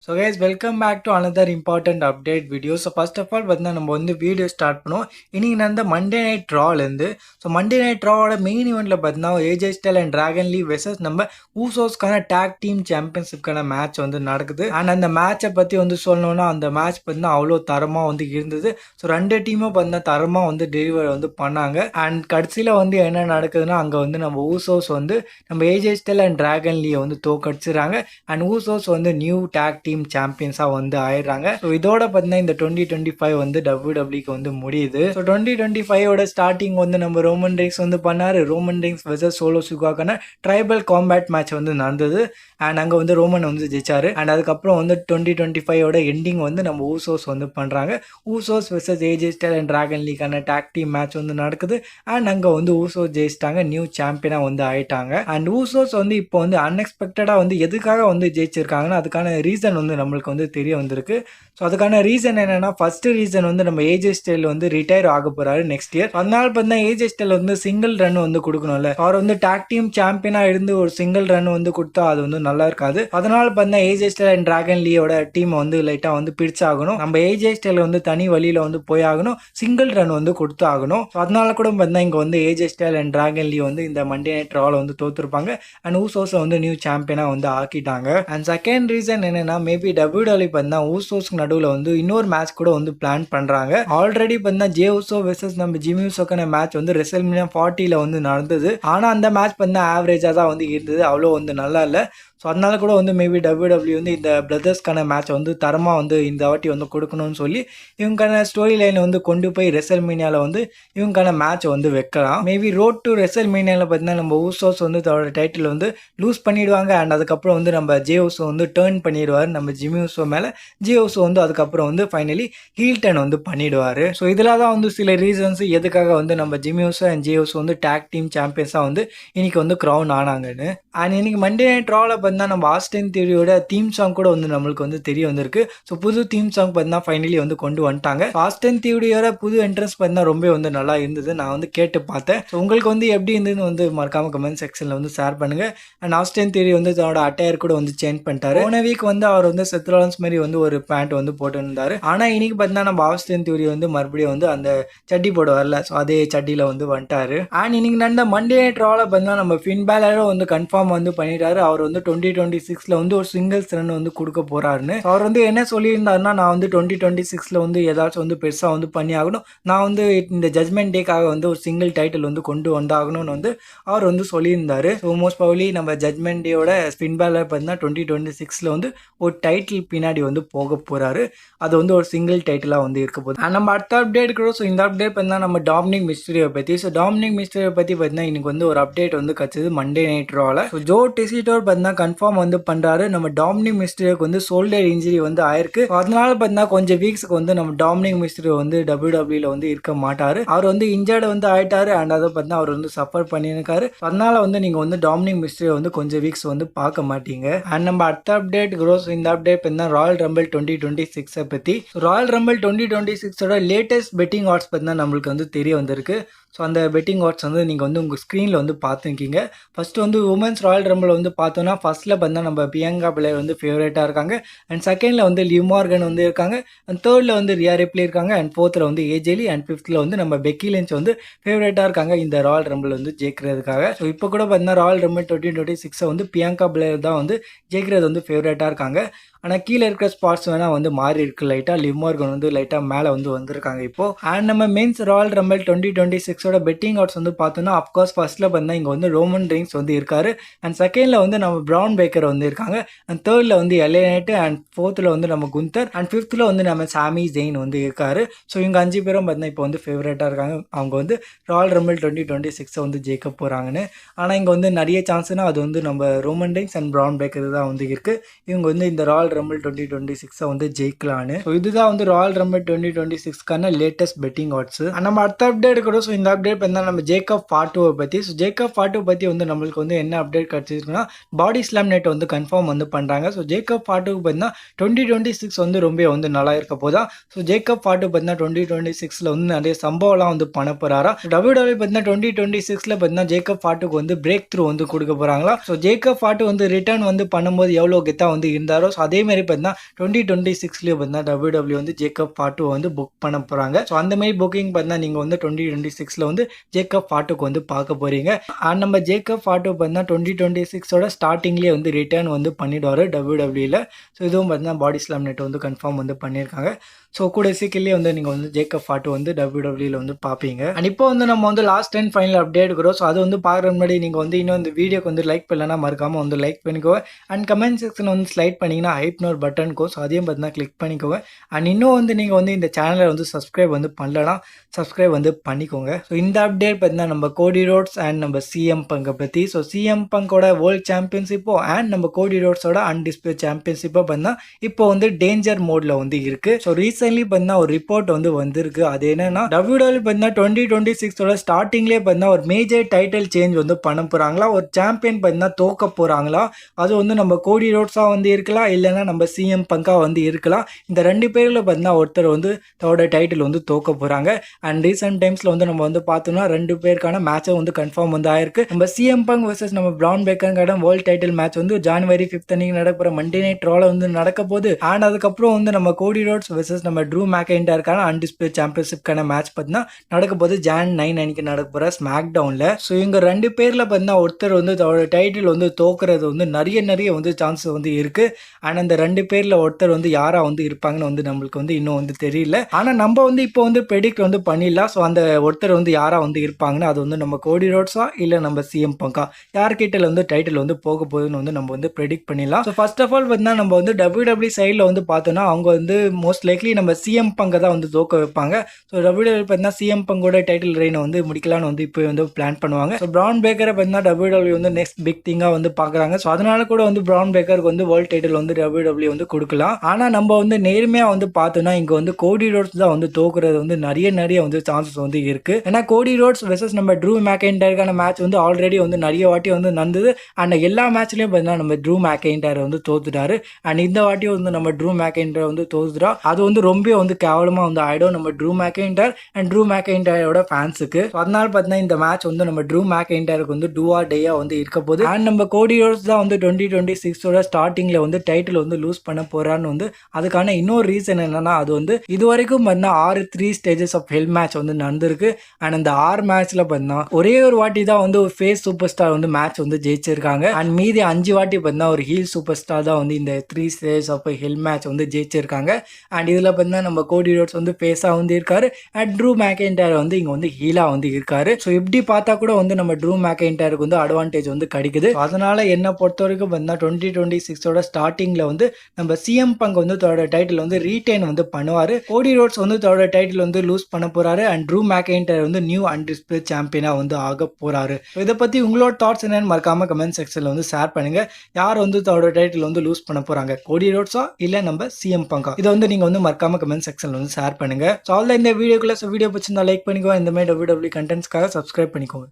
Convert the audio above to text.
So guys welcome back to another important update video. So first of all பார்த்தீங்கன்னா நம்ம வந்து video start பண்ணுவோம். இன்னைக்கு நடந்த மண்டே நைட் ட்ராலேருந்து. ஸோ மண்டே நைட் ட்ராவோட மெயின் இவெண்ட்டில் பார்த்தீங்கன்னா AJ Styles and Dragon Lee versus நம்ம ஊசோஸ்க்கான டேக் டீம் சாம்பியன்ஷிப்கான மேட்ச் வந்து நடக்குது. அண்ட் அந்த மேட்சை பற்றி வந்து சொல்லணும்னா அந்த மேட்ச் பார்த்தீங்கன்னா அவ்வளோ தரமாக வந்து இருந்தது. ஸோ ரெண்டு டீமும் பார்த்தீங்கன்னா தரமாக வந்து டெலிவர் வந்து பண்ணாங்க. அண்ட் கடைசியில் வந்து என்ன நடக்குதுன்னா அங்கே வந்து நம்ம ஊசோஸ் வந்து நம்ம ஏஜே ஸ்டைல் அண்ட் டிராகன் லீயை வந்து தோக்கடிச்சிடறாங்க. அண்ட் ஊசோஸ் வந்து நியூ டேக் டீம் சாம்பியன்ஸாக வந்து ஆயிடுறாங்க. ஸோ இதோட பார்த்தீங்கன்னா இந்த 2025 வந்து WWE வந்து முடியுது. ஸோ 2025ஓட ஸ்டார்டிங் வந்து நம்ம ரோமன் ரெய்ன்ஸ் வந்து பண்ணாரு. ரோமன் ரெய்ன்ஸ் வெர்சஸ் சோலோ சிகாக்கான ட்ரைபல் காம்பேட் மேட்ச் வந்து நடந்தது. அண்ட் அங்கே வந்து ரோமன் வந்து ஜெயிச்சாரு. அண்ட் அதுக்கப்புறம் வந்து 2025ஓட எண்டிங் வந்து நம்ம ஊசோஸ் வந்து பண்ணுறாங்க. Usos versus AJ Styles and Dragon லீக்கான டேக் டீம் மேட்ச் வந்து நடக்குது. அண்ட் அங்கே வந்து ஊசோஸ் ஜெயிச்சிட்டாங்க, நியூ சாம்பியனாக வந்து ஆயிட்டாங்க. அண்ட் ஊசோஸ் வந்து இப்போ வந்து அன்எக்ஸ்பெக்டடாக வந்து எதுக்காக வந்து ஜெயிச்சிருக்காங்கன்னா அதுக்கான ரீசன் வந்து நம்மளுக்கு வந்து தெரிய வந்திருக்கு. ஸோ அதுக்கான ரீசன் என்னன்னா ஃபர்ஸ்ட் ரீசன் வந்து நம்ம ஏஜே ஸ்டைல் வந்து ரிட்டையர் ஆக போறாரு நெக்ஸ்ட் இயர். அதனால பார்த்தா ஏஜே ஸ்டைல் வந்து சிங்கிள் ரன் வந்து கொடுக்கணும்ல. அவர் வந்து டாக் டீம் சாம்பியனா இருந்து ஒரு சிங்கிள் ரன் வந்து கொடுத்தா அது வந்து நல்லா இருக்காது. அதனால பார்த்தா ஏஜே ஸ்டைல் அண்ட் டிராகன் லீயோட டீம் வந்து லைட்டா வந்து பிடிச்சாகணும். நம்ம ஏஜே ஸ்டைல் வந்து தனி வழியில வந்து போய் ஆகணும், சிங்கிள் ரன் வந்து கொடுத்து ஆகணும். அதனால கூட பார்த்தா இங்க வந்து ஏஜே ஸ்டைல் அண்ட் டிராகன் லீ வந்து இந்த மண்டே நைட் ரால வந்து தோத்துருப்பாங்க. அண்ட் ஊசோஸ் வந்து நியூ சாம்பியனா வந்து ஆக்கிட்டாங்க. அண்ட் செகண்ட் ரீசன் என்னன்னா மேபி WWE பார்த்தா ஊசோஸ்க்கு நடுவில் வந்து இன்னொரு மேட்ச் கூட வந்து பிளான் பண்றாங்க. ஆல்ரெடி பார்த்தா ஜே ஊசோ வெர்சஸ் நம்ம ஜிம்மி ஊசோக்கான மேட்ச் வந்து ரெசல்மேனியா 40ல வந்து நடந்தது. ஆனா அந்த மேட்ச் பார்த்தா ஆவரேஜா தான் வந்து இருந்தது, அவ்வளோ வந்து நல்லா இல்லை. ஸோ அதனால கூட வந்து மேபி WWE வந்து இந்த பிரதர்ஸ்க்கான மேட்ச் வந்து தரமாக வந்து இந்த வாட்டி வந்து கொடுக்கணும்னு சொல்லி இவங்கான ஸ்டோரி லைனை வந்து கொண்டு போய் ரெசல்மேனியாவில் வந்து இவங்கான மேட்ச் வந்து வைக்கலாம். மேபி ரோட் டு ரெசல்மேனியாவில் பார்த்தீங்கன்னா நம்ம ஊசோஸ் வந்து தன்னோட டைட்டில் வந்து லூஸ் பண்ணிடுவாங்க. அண்ட் அதுக்கப்புறம் வந்து நம்ம ஜே ஊசோ வந்து டேர்ன் பண்ணிடுவார் நம்ம ஜிம்மி ஊசோ மேலே. ஜே ஊசோ வந்து அதுக்கப்புறம் வந்து ஃபைனலி ஹீல் டர்ன் வந்து பண்ணிடுவார். ஸோ இதில் தான் வந்து சில ரீசன்ஸ் எதுக்காக வந்து நம்ம Jimmy Uso and J Uso வந்து டேக் டீம் சாம்பியன்ஸாக வந்து இன்னைக்கு வந்து க்ரௌன் ஆனாங்கன்னு. அண்ட் இன்னைக்கு மண்டே நைட் ராவில் பார்த்தீங்கன்னா நம்ம ஆஸ்டின் தியரியோட தீம் சாங் கூட வந்து நம்மளுக்கு வந்து தெரிய வந்திருக்கு. ஸோ புது தீம் சாங் பார்த்தீங்கன்னா ஃபைனலி வந்து கொண்டு வந்துட்டாங்க. ஆஸ்டின் தியரியோட புது என்ட்ரன்ஸ் பார்த்தீங்கன்னா ரொம்ப வந்து நல்லா இருந்தது, நான் வந்து கேட்டு பார்த்தேன். ஸோ உங்களுக்கு வந்து எப்படி இருந்ததுன்னு வந்து மறக்காம கமெண்ட் செக்ஷனில் வந்து ஷேர் பண்ணுங்க. அண்ட் ஆஸ்டின் தியரி வந்து தன்னோட அட்டையர் கூட வந்து சேஞ்ச் பண்ணிட்டாரு. போன வீக் வந்து அவர் வந்து செத்ரோலன்ஸ் மாதிரி வந்து ஒரு பேண்ட் வந்து போட்டு இருந்தாரு. ஆனால் இன்னைக்கு பார்த்தீங்கன்னா நம்ம ஆஸ்டின் தியரி வந்து மறுபடியும் வந்து அந்த சட்டி போட வரல, ஸோ அதே சட்டியில் வந்து வந்துட்டாரு. அண்ட் இன்னைக்கு நடந்த மண்டே நைட் ராவில் பார்த்தீங்கன்னா நம்ம ஃபின் பேலரும் வந்து கன்ஃபார்ம் வந்து பண்ணிட்டாரு. அவர் வந்து 2026ல வந்து ஒரு சிங்கிள்ஸ் ரன் வந்து கொடுக்க போறாருன்னு. அவர் வந்து என்ன சொல்லியிருந்தாருன்னா நான் வந்து 2026ல வந்து ஏதாச்சும் வந்து பெருசாக வந்து பண்ணி ஆகணும், நான் வந்து இந்த ஜட்மெண்ட் டேக்காக வந்து ஒரு சிங்கிள் டைட்டில் வந்து கொண்டு வந்தாகணும்னு வந்து அவர் வந்து சொல்லியிருந்தாரு. ஸோ மோஸ்ட் ப்ராபப்லி நம்ம ஜட்மெண்ட் டேயோட ஸ்பின் பேலர் பார்த்தீங்கன்னா 2026ல வந்து ஒரு டைட்டில் பின்னாடி வந்து போக போறாரு. அது வந்து ஒரு சிங்கிள் டைட்டிலாக வந்து இருக்க போகுது. நம்ம அடுத்த அப்டேட் இருக்கிறோம். ஸோ இந்த அப்டேட் பார்த்தீங்கன்னா நம்ம டாமினிக் மிஸ்டரியோ பற்றி. ஸோ டாமினிக் மிஸ்டரியோ பற்றி பார்த்தீங்கன்னா இன்னைக்கு வந்து ஒரு அப்டேட் வந்து கிடைச்சது மண்டே நைட் ராவில். ஸோ ஜோ டெசிட்டோர் பார்த்தீங்கன்னா கன்ஃபார்ம் வந்து பண்ணுறாரு நம்ம டாமினிக் மிஸ்டரியோக்கு வந்து ஷோல்டர் இன்ஜுரி வந்து ஆயிருக்கு. அதனால பார்த்தீங்கன்னா கொஞ்சம் வீக்ஸ்க்கு வந்து நம்ம டாமினிக் மிஸ்டரியோ வந்து WWE வந்து இருக்க மாட்டாரு. அவர் வந்து இன்ஜர்டு வந்து ஆயிட்டாரு. அண்ட் அதை பார்த்தீங்கன்னா அவர் வந்து சஃபர் பண்ணியிருக்காரு. அதனால வந்து நீங்கள் வந்து டாமினிக் மிஸ்டரியோ வந்து கொஞ்சம் வீக்ஸ் வந்து பார்க்க மாட்டீங்க. அண்ட் நம்ம அடுத்த அப்டேட் க்ரோஸ் இந்த அப்டேட் பார்த்தீங்கன்னா ராயல் ரம்பிள் 2026 பற்றி. ராயல் ரம்பிள் 2026ஓட லேட்டஸ்ட் பெட்டிங் ஆட்ஸ் பார்த்தீங்கன்னா நம்மளுக்கு வந்து தெரிய வந்திருக்கு. ஸோ அந்த பெட்டிங் ஆட்ஸ் வந்து நீங்கள் வந்து உங்கள் ஸ்க்ரீனில் வந்து பார்த்துருக்கீங்க. ஃபஸ்ட்டு வந்து உமன்ஸ் ராயல் ரம்பிள் வந்து பார்த்தோன்னா ஃபர்ஸ்ட்டில் பார்த்தா நம்ம பியங்கா பிளேயர் வந்து ஃபேவரேட்டாக இருக்காங்க. அண்ட் செகண்டில் வந்து லிவ் மார்கன் வந்து இருக்காங்க. அண்ட் தேர்டில் வந்து ரியா ரிப்ளி இருக்காங்க. அண்ட் ஃபோர்த்தில் வந்து ஏஜெலி. அண்ட் ஃபிஃப்த்தில் வந்து நம்ம பெக்கி லின்ச் வந்து ஃபேவரேட்டாக இருக்காங்க இந்த ராயல் ரம்பிள் வந்து ஜெயிக்கிறதுக்காக. ஸோ இப்போ கூட பார்த்தீங்கன்னா ராயல் ரம்பிள் 2026 வந்து பியங்கா பிளேயர் தான் வந்து ஜெயிக்கிறது வந்து ஃபேவரேட்டாக இருக்காங்க. ஆனால் கீழே இருக்கிற ஸ்பாட்ஸ் வேணால் வந்து மாறி இருக்கு லைட்டாக. லிவ் மார்கன் வந்து லைட்டாக மேலே வந்து வந்திருக்காங்க இப்போ. அண்ட் நம்ம மென்ஸ் ராயல் ரம்பிள் 2026ஓட பெட்டிங் ஆட்ஸ் வந்து பார்த்தோன்னா அப்கோர்ஸ் ஃபர்ஸ்ட்டில் பார்த்தா இங்கே வந்து ரோமன் ரெய்ன்ஸ் வந்து இருக்காரு. அண்ட் செகண்டில் வந்து நம்ம ப்ரவுன் பேக்கர் வந்து இருக்காங்க. அண்ட் தேர்டில் வந்து எல்ஏ நைட். அண்ட் ஃபோர்த்தில் வந்து நம்ம குந்தர். அண்ட் ஃபிஃப்த்தில் வந்து நம்ம சாமி ஜெயின் வந்து இருக்காரு. ஸோ இவங்க 5 பேரும் பார்த்தீங்கன்னா இப்போ வந்து ஃபேவரேட்டாக இருக்காங்க. அவங்க வந்து ராயல் ரம்பிள் 2026 வந்து ஜெயிக்க போகிறாங்கன்னு. ஆனால் இங்கே வந்து நிறைய சான்ஸ்னா அது வந்து நம்ம Roman reigns and brown Baker தான் வந்து இருக்குது. இவங்க வந்து இந்த ராயல் ரம்பிள் 2026 வந்து ஜெயிக்கலான்னு. ஸோ இதுதான் வந்து ராயல் ரம்பிள் 2026க்கான லேட்டஸ்ட் பெட்டிங் ஆட்ஸ். நம்ம அடுத்த அப்டேட் கூட. ஸோ இந்த அப்டேட் பார்த்தீங்கன்னா நம்ம ஜேக்கப் ஃபாட்டுவை பற்றி. ஸோ ஜேக்கப் ஃபாட்டு பற்றி வந்து நம்மளுக்கு வந்து என்ன அப்டேட் கிடச்சிருக்குன்னா பாடி ஸ்லாம் நைட் வந்து கன்ஃபார்ம் வந்து பண்ணுறாங்க. ஸோ ஜேக்கப் ஃபாட்டுக்கு பார்த்தீங்கன்னா 2026 வந்து ரொம்ப வந்து நல்லா இருக்க போதா. ஸோ ஜேக்கப் ஃபாட்டு பார்த்தீங்கன்னா 2026 வந்து நிறைய சம்பவம்லாம் வந்து பண்ண போகிறாரா. WWE பார்த்தீங்கன்னா 2026 பார்த்தீங்கன்னா ஜேக்கப் ஃபாட்டுக்கு வந்து பிரேக் த்ரூ வந்து கொடுக்க போகிறாங்களா. ஸோ ஜேக்கப் ஃபாட்டு வந்து ரிட்டர்ன் வந்து பண்ணும்போது எவ்வளோ கெத்தா வந்து இருந்தாரோ ஸோ அதே மாதிரி பார்த்தீங்கன்னா 2026 பார்த்தீங்கன்னா WWE வந்து ஜேக்கப் ஃபாட்டு வந்து புக் பண்ண போகிறாங்க. ஸோ அந்த மாதிரி புக்கிங் பார்த்தீங்கன்னா நீங்கள் வந்து 2026 வந்து ஜேக்கப் ஃபாட்டுக்கு வந்து பார்க்க போறீங்க. அண்ட் நம்ம ஜேக்கப் ஃபாட்டு பார்த்தீங்கன்னா 2026 ஸ்டார்டிங்லேயே வந்து ரிட்டர்ன் வந்து பண்ணிடுவார் WWE. ஸோ இதுவும் பார்த்தீங்கன்னா பாடி ஸ்லாம் நைட் வந்து கன்ஃபார்ம் வந்து பண்ணியிருக்காங்க. ஸோ கூட சீக்கிரமே வந்து நீங்கள் வந்து ஜேக்கப் ஃபாட்டு வந்து WWE வந்து பார்ப்பீங்க. அண்ட் இப்போ வந்து நம்ம வந்து லாஸ்ட் அண்ட் ஃபைனல் அப்டேட் இருக்கிறோம். ஸோ அது வந்து பார்க்குற முன்னாடி நீங்கள் வந்து இன்னும் இந்த வீடியோக்கு வந்து லைக் பண்ணலன்னா மறக்காமல் வந்து லைக் பண்ணிக்கோங்க. அண்ட் கமெண்ட் செக்ஷன் வந்து ஸ்லைட் பண்ணிங்கன்னா ஹைப்னு ஒரு பட்டன் இருக்கும். ஸோ அதையும் பார்த்தீங்கன்னா கிளிக் பண்ணிக்கோங்க. அண்ட் இன்னும் வந்து நீங்கள் வந்து இந்த சேனலை வந்து சப்ஸ்கிரைப் வந்து பண்ணலன்னா சப்ஸ்கிரைப் வந்து பண்ணிக்கோங்க. ஸோ இந்த அப்டேட் பார்த்தீங்கன்னா நம்ம கோடி ரோட்ஸ் அண்ட் நம்ம சிஎம் பங்கை பற்றி. ஸோ சிஎம் பங்கோட வேர்ல்டு சாம்பியன்ஷிப்போ அண்ட் நம்ம கோடி ரோட்ஸோட அன்டிஸ்பிளே சாம்பியன்ஷிப்போ பார்த்தீங்கன்னா இப்போ வந்து டேஞ்சர் மோட்ல வந்து இருக்கு. ஸோ ரீசென்ட்லி பார்த்தீங்கன்னா ஒரு ரிப்போர்ட் வந்து வந்திருக்கு. அது என்னன்னா WWE பார்த்தீங்கன்னா 2026 ஸ்டார்டிங்லேயே பார்த்தீங்கன்னா ஒரு மேஜர் டைட்டில் சேஞ்ச் வந்து பண்ண போறாங்களா. ஒரு சாம்பியன் பார்த்தீங்கன்னா தோக்க போறாங்களா. அது வந்து நம்ம கோடி ரோட்ஸா வந்து இருக்கலாம், இல்லைன்னா நம்ம சிஎம் பங்கா வந்து இருக்கலாம். இந்த ரெண்டு பேர்ல பார்த்தீங்கன்னா ஒருத்தர் வந்து தன்னோட டைட்டில் வந்து தோக்க போறாங்க. அண்ட் ரீசெண்ட் டைம்ஸ்ல வந்து நம்ம வந்து பார்த்தோம்னா ரெண்டு பேருக்கான மேட்சும் வந்து கன்ஃபார்ம் வந்து ஆயிருக்கு. நம்ம சிஎம் பங்க் வர்சஸ் நம்ம பிரான் பேக்கர் வேர்ல்ட் டைட்டில் மேட்ச் வந்து ஜனவரி 5 அன்னைக்கு நடக்கிற மண்டே நைட் ரால வந்து நடக்க போகுது. அண்ட் அதுக்கப்புறம் வந்து நம்ம கோடி ரோட்ஸ் வர்சஸ் நம்ம ட்ரூ மேக்கின்டையருக்கான அன்டிஸ்பிளே சாம்பியன்ஷிப்கான மேட்ச் பார்த்தீங்கன்னா நடக்க போது Jan 9 அன்னைக்கு நடக்க போற ஸ்மாக் டவுன்ல. ஸோ இவங்க ரெண்டு பேர்ல பார்த்தீங்கன்னா ஒருத்தர் வந்து தன்னோட டைட்டில் வந்து தோக்குறது வந்து நிறைய வந்து சான்சஸ் வந்து இருக்கு. அண்ட் அந்த ரெண்டு பேர்ல ஒருத்தர் வந்து யாரா வந்து இருப்பாங்கன்னு வந்து நம்மளுக்கு வந்து இன்னும் வந்து தெரியல. ஆனா நம்ம வந்து இப்போ வந்து ப்ரெடிக்ட் வந்து பண்ணிடலாம். ஸோ அந்த ஒருத்தர் வந்து யாரா வந்து இருப்பாங்கன்னா அது வந்து நம்ம கோடி ரோட்ஸா இல்ல நம்ம சிஎம் பங்கா யார்கிட்ட வந்து டைட்டில் வந்து போக போகுதுன்னு வந்து நம்ம வந்து ப்ரெடிக்ட் பண்ணிடலாம். ஸோ ஃபர்ஸ்ட் ஆஃப் ஆல் பார்த்தீங்கன்னா நம்ம வந்து WWE சைடில் வந்து பார்த்தோம்னா அவங்க வந்து மோஸ்ட் லைக்லி நம்ம சிஎம் பங்கை தான் வந்து தோக்க வைப்பாங்க. ஸோ WWE பார்த்தீங்கன்னா சிஎம் பங்கோட டைட்டில் ரெயினை வந்து முடிக்கலான்னு வந்து இப்போ வந்து பிளான் பண்ணுவாங்க. ஸோ பிரான் பேக்கரை பார்த்தீங்கன்னா WWE வந்து நெக்ஸ்ட் பிக் திங்காக வந்து பார்க்குறாங்க. ஸோ அதனால கூட வந்து பிரான் பேக்கருக்கு வந்து வேர்ல்ட் டைட்டில் வந்து WWE வந்து கொடுக்கலாம். ஆனால் நம்ம வந்து நேர்மையாக வந்து பார்த்தோம்னா இங்கே வந்து கோடி ரோட்ஸ் தான் வந்து தோக்குறது வந்து நிறைய வந்து சான்சஸ் வந்து இருக்கு. ஏன்னா கோடி ரோட்ஸ் வெர்சஸ் நம்ம ட்ரூ மேக்கின்டையருக்கான மேட்ச் வந்து ஆல்ரெடி வந்து நிறைய வாட்டி வந்து நடந்தது. அண்ட் எல்லா மேட்ச்லயும் பார்த்தீங்கன்னா நம்ம ட்ரூ மேக்கின்டையர் வந்து தோத்துட்டாரு. அண்ட் இந்த வாட்டியும் வந்து நம்ம ட்ரூ மேக்கின்டையர் வந்து தோத்துட்டா அது வந்து ரொம்ப வந்து கேவலமா வந்து ஆயிடும் நம்ம ட்ரூ மேக்கின்டையர் அண்ட் ட்ரூ மேக்கின்டையரோட ஃபேன்ஸுக்கு. அதனால பார்த்தீங்கன்னா இந்த மேட்ச் வந்து நம்ம ட்ரூ மேக்கின்டையருக்கு வந்து டூ ஆர் டேயா வந்து இருக்க போகுது. அண்ட் நம்ம கோடி ரோட்ஸ் தான் வந்து 2026 ஸ்டார்டிங்ல வந்து டைட்டில் வந்து லூஸ் பண்ண போறான்னு வந்து அதுக்கான இன்னொரு ரீசன் என்னன்னா அது வந்து இது வரைக்கும் பார்த்தீங்கன்னா 6 3 ஸ்டேஜஸ் ஆஃப் ஹெல் மேட்ச் வந்து நடந்திருக்கு. அண்ட் அந்த 6 மேட்ச்ல பார்த்தீங்கன்னா ஒரே ஒரு வாட்டி தான் வந்து ஒரு ஃபேஸ் சூப்பர் ஸ்டார் வந்து மேட்ச் வந்து ஜெயிச்சிருக்காங்க. அண்ட் மீதி 5 வாட்டி பார்த்தீங்கன்னா ஒரு ஹீல் சூப்பர் ஸ்டார் தான் வந்து இந்த 3 ஸ்டேஜஸ் ஆஃப் ஹெல் மேட்ச் வந்து ஜெயிச்சிருக்காங்க. அண்ட் இதுல பார்த்தீங்கன்னா நம்ம கோடி ரோட்ஸ் வந்து ஃபேஸா வந்து இருக்காரு அண்ட் ட்ரூ மேக்கின்டையர் வந்து இங்க வந்து ஹீலா வந்து இருக்காரு. ஸோ இப்படி பார்த்தா கூட வந்து நம்ம ட்ரூ மேக்கின்டையருக்கு வந்து அட்வான்டேஜ் வந்து கிடைக்குது. அதனால என்ன பொறுத்த வரைக்கும் பார்த்தீங்கன்னா 2026 ஸ்டார்டிங்ல வந்து நம்ம சிஎம் பங்க் வந்து தன்னோட டைட்டில் வந்து ரீடைன் வந்து பண்ணுவாரு. கோடி ரோட்ஸ் வந்து தன்னோட டைட்டில் வந்து லூஸ் பண்ண போறாரு அண்ட் ட்ரூ மேக்கின்டையர் வந்து நியூ அன்டிஸ்பிளே சாம்பியனா வந்து ஆக போறாரு. இதை பத்தி உங்களோட தாட்ஸ் என்னன்னு மறக்காம கமெண்ட் செக்ஷன்ல வந்து ஷேர் பண்ணுங்க. யார் வந்து தன்னோட டைட்டில் வந்து லூஸ் பண்ண போறாங்க, கோடி ரோட்ஸா இல்ல நம்ம சிஎம் பங்கா? இதை வந்து நீங்க வந்து மறக்காம கமெண்ட் செக்ஷன்ல வந்து ஷேர் பண்ணுங்க. ஸோ இந்த வீடியோக்குள்ள வீடியோ பிடிச்சிருந்தா லைக் பண்ணிக்கோங்க. இந்த மாதிரி WWE கண்டென்ட்ஸ்க்காக சப்ஸ்கிரைப் பண்ணிக்கோங்க.